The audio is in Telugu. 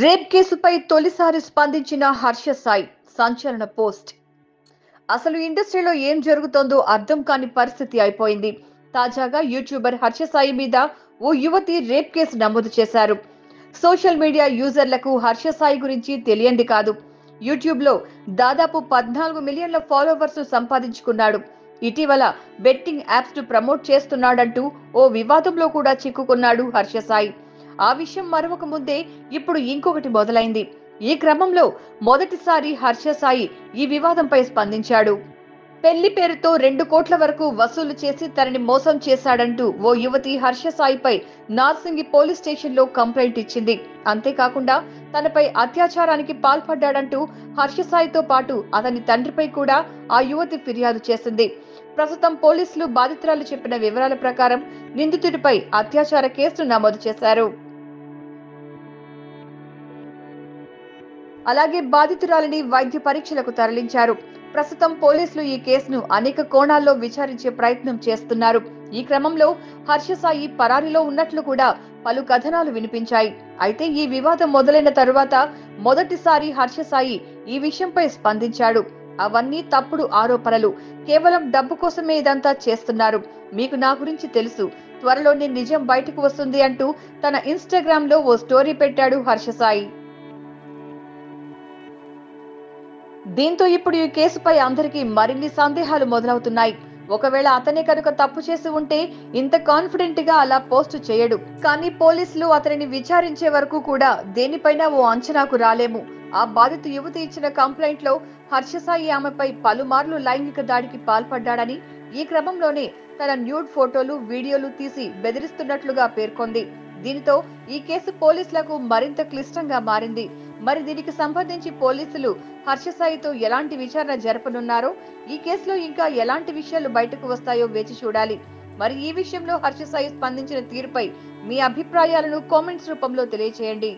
రేప్ కేసుపై తొలిసారి స్పందించిన హర్ష సాయి సంచలన పోస్ట్. అసలు ఇండస్ట్రీలో ఏం జరుగుతోందో అర్థం కాని పరిస్థితి అయిపోయింది. తాజాగా యూట్యూబర్ హర్ష సాయి మీద ఓ యువతి రేప్ కేసు నమోదు చేశారు. సోషల్ మీడియా యూజర్లకు హర్ష సాయి గురించి తెలియంది కాదు. యూట్యూబ్ లో దాదాపు 14 మిలియన్ల ఫాలోవర్స్ సంపాదించుకున్నాడు. ఇటీవల బెట్టింగ్ యాప్స్ ను ప్రమోట్ చేస్తున్నాడంటూ ఓ వివాదంలో కూడా చిక్కుకున్నాడు హర్ష సాయి. ఆ విషయం మరొక ముందే ఇప్పుడు ఇంకొకటి మొదలైంది. ఈ క్రమంలో మొదటిసారి హర్ష సాయి ఈ వివాదంపై స్పందించాడు. పెళ్లి పేరుతో 2 కోట్ల వరకు వసూలు చేసి తనని మోసం చేశాడంటూ ఓ యువతి హర్ష సాయిపై నార్సింగి పోలీస్ స్టేషన్ లో కంప్లైంట్ ఇచ్చింది. అంతేకాకుండా తనపై అత్యాచారానికి పాల్పడ్డాడంటూ హర్ష సాయితో పాటు అతని తండ్రిపై కూడా ఆ యువతి ఫిర్యాదు చేసింది. ప్రస్తుతం పోలీసులు బాధితురాలు చెప్పిన వివరాల ప్రకారం నిందితుడిపై అత్యాచార కేసును నమోదు చేశారు. అలాగే బాధితురాలిని వైద్య పరీక్షలకు తరలించారు. ప్రస్తుతం పోలీసులు ఈ కేసును అనేక కోణాల్లో విచారించే ప్రయత్నం చేస్తున్నారు. ఈ క్రమంలో హర్ష సాయి పరారీలో ఉన్నట్లు కూడా పలు కథనాలు వినిపించాయి. అయితే ఈ వివాదం మొదలైన తరువాత మొదటిసారి హర్ష సాయి ఈ విషయంపై స్పందించాడు. అవన్నీ తప్పుడు ఆరోపణలు, కేవలం డబ్బు కోసమే ఇదంతా చేస్తున్నారు, మీకు నా గురించి తెలుసు, త్వరలోనే నిజం బయటకు వస్తుంది అంటూ తన ఇన్స్టాగ్రామ్ లో ఓ స్టోరీ పెట్టాడు హర్ష సాయి. దీంతో ఇప్పుడు ఈ కేసుపై అందరికీ మరిన్ని సందేహాలు మొదలవుతున్నాయి. ఒకవేళ అతనే కనుక తప్పు చేసి ఉంటే ఇంత కాన్ఫిడెంట్ గా అలా పోస్ట్ చేయడు. కానీ పోలీసులు అతనిని విచారించే వరకు కూడా దేనిపైన ఓ అంచనాకు రాలేము. ఆ బాధిత యువతి ఇచ్చిన కంప్లైంట్ లో హర్ష సాయి ఆమెపై పలుమార్లు లైంగిక దాడికి పాల్పడ్డాడని, ఈ క్రమంలోనే తన న్యూడ్ ఫోటోలు, వీడియోలు తీసి బెదిరిస్తున్నట్లుగా పేర్కొంది. దీనితో ఈ కేసు పోలీసులకు మరింత క్లిష్టంగా మారింది. మరి దీనికి సంబంధించి పోలీసులు హర్ష సాయితో ఎలాంటి విచారణ జరపనున్నారో, ఈ కేసులో ఇంకా ఎలాంటి విషయాలు బయటకు వస్తాయో వేచి చూడాలి. మరి ఈ విషయంలో హర్ష సాయి స్పందించిన తీరుపై మీ అభిప్రాయాలను కామెంట్స్ రూపంలో తెలియజేయండి.